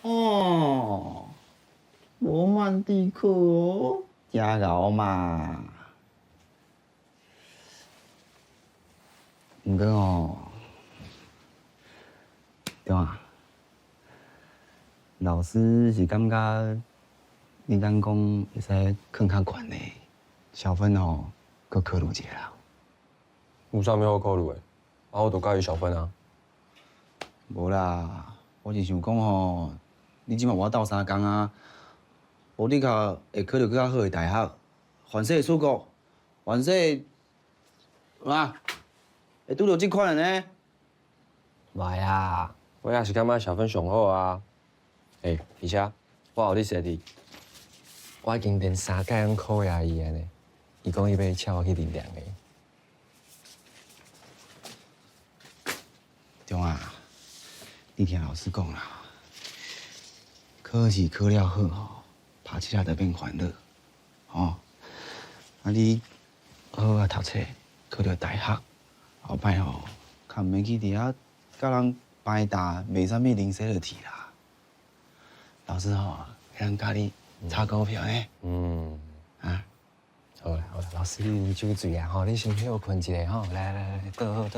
哦，罗曼蒂克哦，加油嘛！唔过哦，对啊，老师是感觉你咱讲会使放较悬的，小芬哦，搁考虑一下啦。有啥物好考虑的？啊，我都介意小芬啊。无啦，我是想讲吼，你即马我斗3工啊，无你较会考虑更较好的大学，凡世出国，凡世啊，会拄到即款的呢。袂啊，我也是感觉小芬上好啊。而且我有你说的，我已经连3届拢考下伊安尼。伊讲伊要请我去领两个。中啊，你听老师讲啦，考试考了好吼，爬起来就变欢乐，吼。啊，你好好读册，考到大学，后摆吼，较毋免去伫遐甲人掰搭，卖啥物零碎落去啦。老师吼，会教你炒股票呢。啊，好啦，老师你酒醉啊吼，你先休困一下吼，来，倒好。